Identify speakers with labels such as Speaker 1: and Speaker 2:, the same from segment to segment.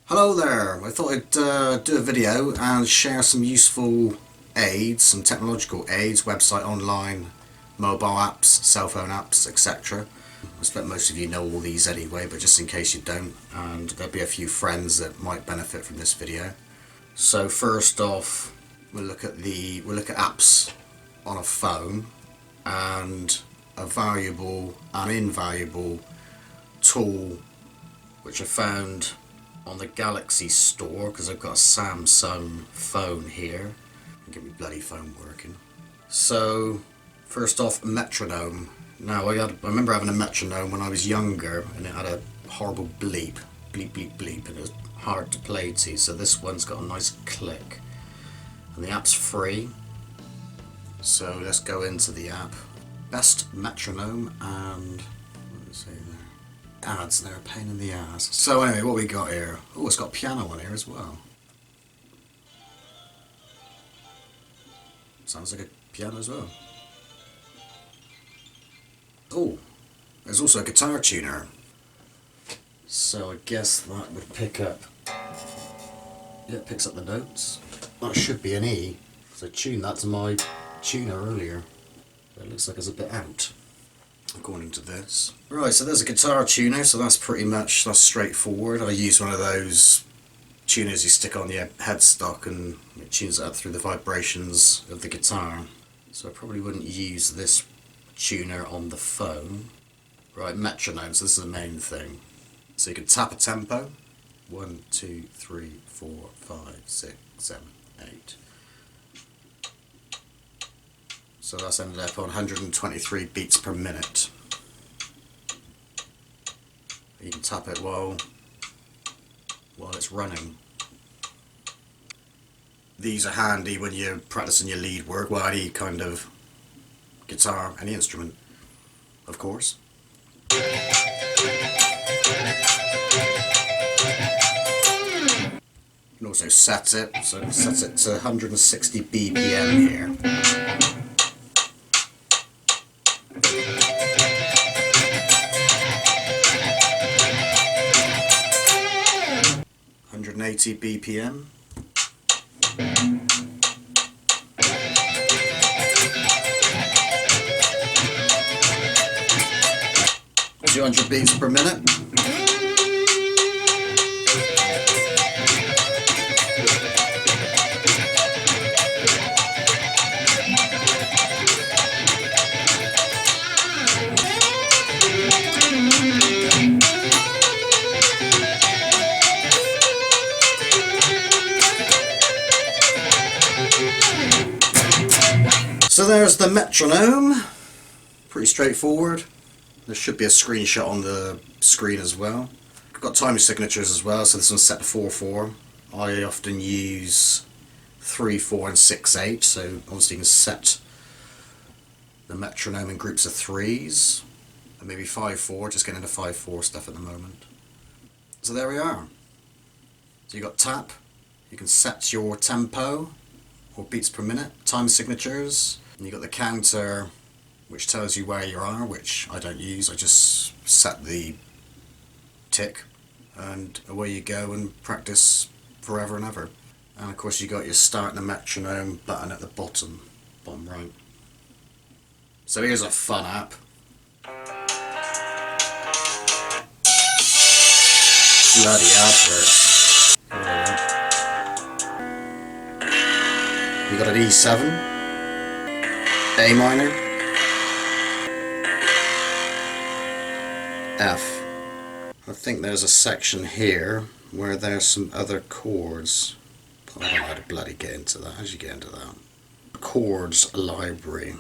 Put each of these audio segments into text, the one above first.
Speaker 1: Hello there, I thought I'd do a video and share some useful aids, some technological aids, website, online, mobile apps, cell phone apps, etc. I expect most of you know all these anyway, but just in case you don't, and there'll be a few friends that might benefit from this video. So first off, we'll look at apps on a phone and a valuable and invaluable tool which I found on the Galaxy store, because I've got a Samsung phone here. Get my bloody phone working. So first off, Metronome. Now I remember having a Metronome when I was younger, and it had a horrible bleep, bleep bleep bleep, and it was hard to play to. So this one's got a nice click, and the app's free. So let's go into the app. Best Metronome, and what does it say there? Ads, they're a pain in the ass. So anyway, what we got here? Oh, it's got piano on here as well. Sounds like a piano as well. Oh, there's also a guitar tuner. So I guess that would pick up. Yeah, it picks up the notes. That should be an E, because I tuned that to my tuner earlier. But it looks like it's a bit out, according to this. Right, so there's a guitar tuner, so that's straightforward. I use one of those tuners you stick on your headstock and it tunes it up through the vibrations of the guitar. So I probably wouldn't use this tuner on the phone. Right, metronome, so this is the main thing. So you can tap a tempo. 1, 2, 3, 4, 5, 6, 7, 8. So that's ended up on 123 beats per minute. You can tap it while it's running. These are handy when you're practicing your lead work, well, any kind of guitar, any instrument, of course. You can also set it, so it sets it to 160 BPM here. BPM. 200 beats per minute. So there's the metronome, pretty straightforward. There should be a screenshot on the screen as well. I've got time signatures as well, so this one's set to 4/4. I often use 3/4 and 6/8, so obviously you can set the metronome in groups of threes, and maybe 5/4, just getting into 5/4 stuff at the moment. So there we are. So you got tap, you can set your tempo, or beats per minute, time signatures, and you got the counter which tells you where you are, which I don't use. I just set the tick and away you go and practice forever and ever. And of course you got your start the metronome button at the bottom right. So here's a fun app. Bloody adverts. You got an E7, A minor, F. I think there's a section here where there's some other chords. I don't know how to bloody get into that. How do you get into that? Chords library.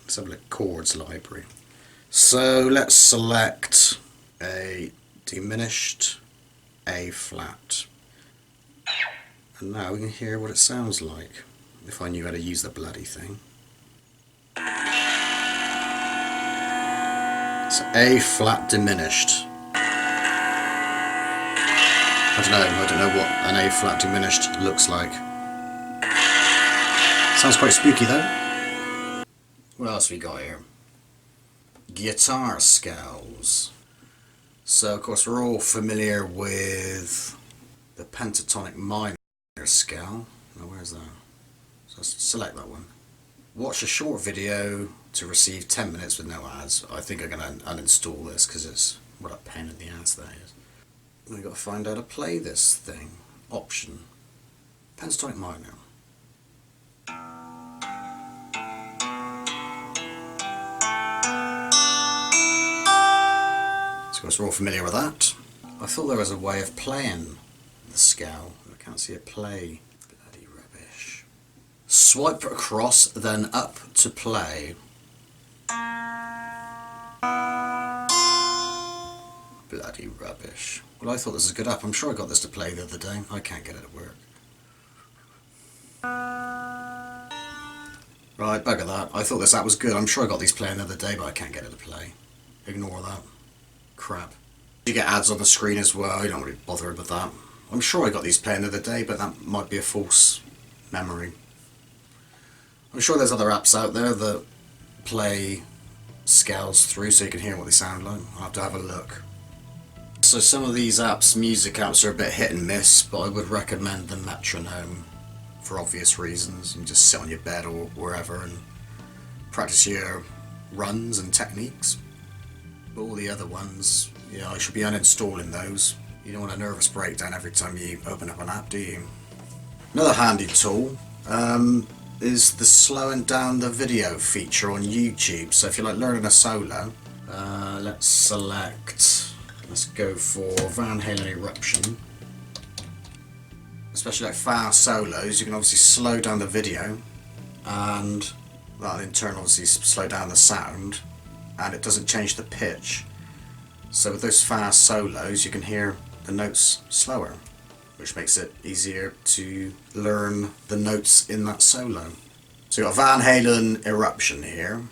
Speaker 1: Let's have a look. Chords library. So let's select a diminished A flat. And now we can hear what it sounds like. If I knew how to use the bloody thing. It's A flat diminished. I don't know what an A flat diminished looks like. Sounds quite spooky though. What else we got here? Guitar scales. So of course we're all familiar with the pentatonic minor scale. Now where's that? So select that one. Watch a short video to receive 10 minutes with no ads. I think I'm going to uninstall this because it's what a pain in the ass that is. We've got to find out how to play this thing. Option. Pentatonic minor. So of course we're all familiar with that. I thought there was a way of playing the scale. I can't see it play. Bloody rubbish. Swipe across, then up to play. Bloody rubbish. Well, I thought this was good up. I'm sure I got this to play the other day. I can't get it to work. Right, bugger that. I thought this app was good. I'm sure I got these playing the other day, but I can't get it to play. Ignore that. Crap. You get ads on the screen as well. You don't really bother with that. I'm sure I got these playing the other day, but that might be a false memory. I'm sure there's other apps out there that play scales through so you can hear what they sound like. I'll have to have a look. So some of these apps, music apps, are a bit hit and miss, but I would recommend the Metronome for obvious reasons. You can just sit on your bed or wherever and practice your runs and techniques. But all the other ones, yeah, I should be uninstalling those. You don't want a nervous breakdown every time you open up an app, do you? Another handy tool is the slowing down the video feature on YouTube. So if you're like learning a solo, let's go for Van Halen Eruption. Especially like fast solos, you can obviously slow down the video, and that in turn obviously slow down the sound, and it doesn't change the pitch. So with those fast solos you can hear the notes slower, which makes it easier to learn the notes in that solo. So you've got Van Halen Eruption here.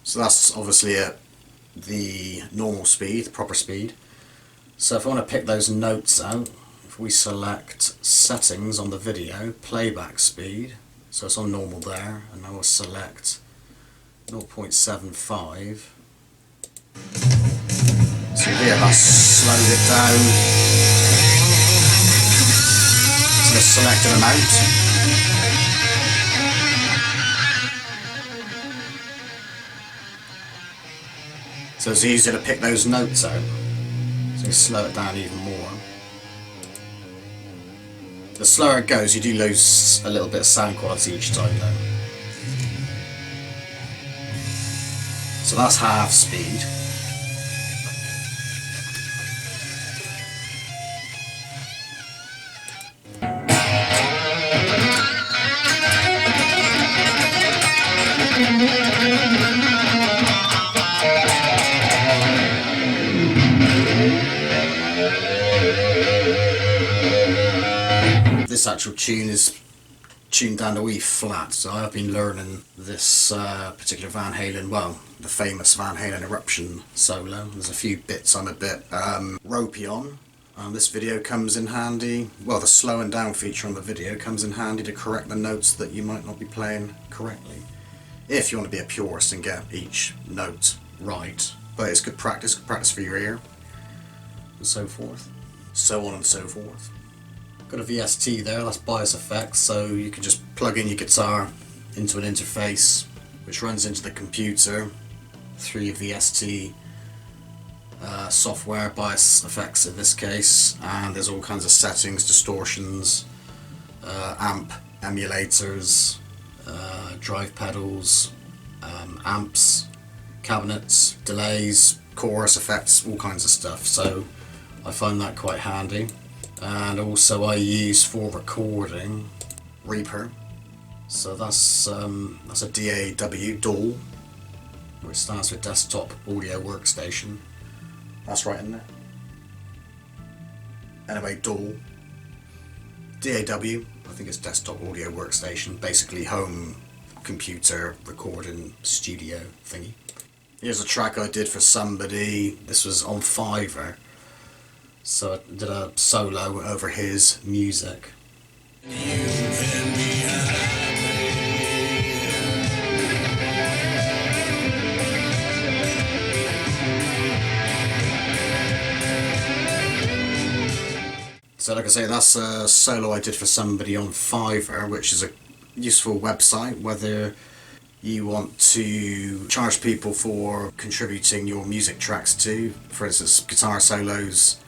Speaker 1: So that's obviously at the normal speed, the proper speed. So if I want to pick those notes out, if we select settings on the video, playback speed, so it's on normal there, and I will select 0.75. So here that's slowed it down to the selected amount. So it's easier to pick those notes out. So you slow it down even more. The slower it goes, you do lose a little bit of sound quality each time though. So that's half speed. This actual tune is tuned down to E flat, so I've been learning this particular Van Halen, well, the famous Van Halen Eruption solo. There's a few bits I'm a bit ropey on, and this video comes in handy. Well, the slowing down feature on the video comes in handy to correct the notes that you might not be playing correctly, if you want to be a purist and get each note right. But it's good practice for your ear, and so forth, so on and so forth. Got a VST there, that's bias effects, so you can just plug in your guitar into an interface which runs into the computer through your VST software, bias effects in this case, and there's all kinds of settings, distortions, amp emulators, drive pedals, amps, cabinets, delays, chorus effects, all kinds of stuff, so I find that quite handy. And also I use for recording Reaper, so that's a DAW, DAW, which stands for Desktop Audio Workstation. That's right, isn't it? Anyway, DAW, I think it's Desktop Audio Workstation, basically home computer recording studio thingy. Here's a track I did for somebody. This was on Fiverr. So I did a solo over his music. So like I say, that's a solo I did for somebody on Fiverr, which is a useful website whether you want to charge people for contributing your music tracks to, for instance, guitar solos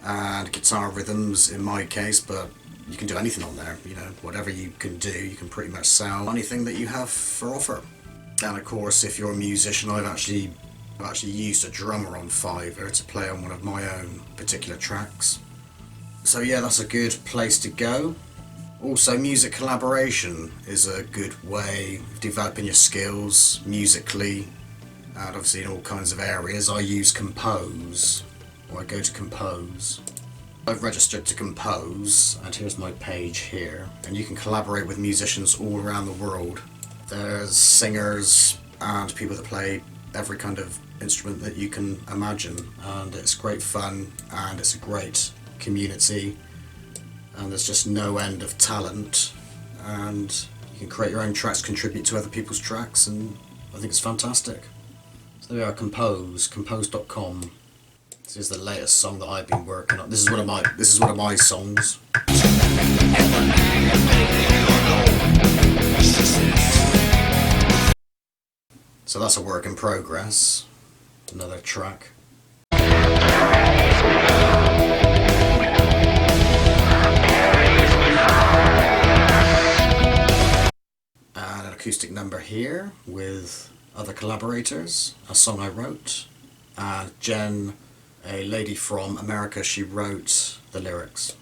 Speaker 1: and guitar rhythms in my case, but you can do anything on there, you know, whatever you can do, you can pretty much sell anything that you have for offer. And of course, if you're a musician, I've actually used a drummer on Fiverr to play on one of my own particular tracks. So yeah, that's a good place to go. Also, music collaboration is a good way of developing your skills musically, and obviously in all kinds of areas. I use Compose, or I go to Compose. I've registered to Compose, and here's my page here, and you can collaborate with musicians all around the world. There's singers and people that play every kind of instrument that you can imagine, and it's great fun, and it's a great community, and there's just no end of talent, and you can create your own tracks, contribute to other people's tracks, and I think it's fantastic. So there we are, compose.com. This is the latest song that I've been working on. This is one of my songs. So that's a work in progress. Another track. And an acoustic number here with other collaborators. A song I wrote. And Jen, a lady from America, she wrote the lyrics.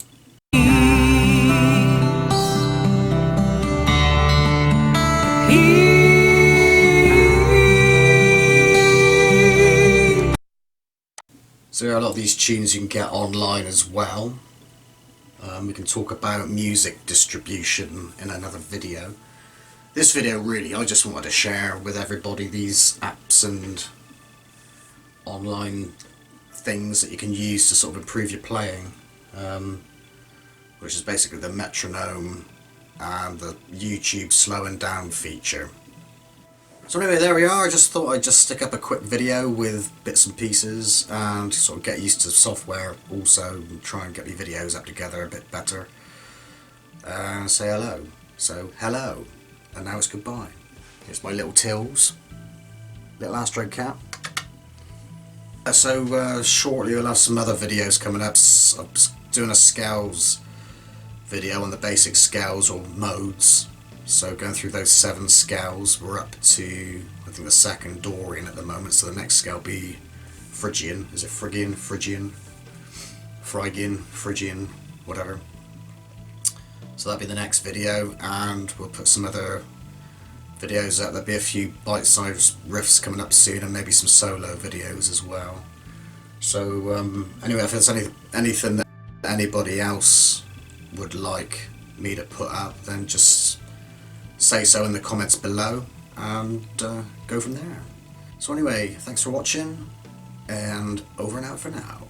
Speaker 1: So there are a lot of these tunes you can get online as well. We can talk about music distribution in another video. This video really, I just wanted to share with everybody these apps and online things that you can use to sort of improve your playing, which is basically the Metronome and the YouTube slowing down feature. So anyway, there we are. I just thought I'd just stick up a quick video with bits and pieces and sort of get used to software also, and try and get my videos up together a bit better, and say hello. So hello, and now it's goodbye. Here's my little Tills, little Astro Cat. So shortly we'll have some other videos coming up. I'm doing a scales video on the basic scales or modes. So going through those 7 scales, we're up to, I think, the second Dorian at the moment, so the next scale will be Phrygian. Is it Phrygian? Phrygian? Phrygian? Phrygian? Whatever. So that'll be the next video, and we'll put some other videos up. There'll be a few bite-sized riffs coming up soon, and maybe some solo videos as well. So anyway, if there's anything that anybody else would like me to put up, then just say so in the comments below, and go from there. So anyway, thanks for watching, and over and out for now.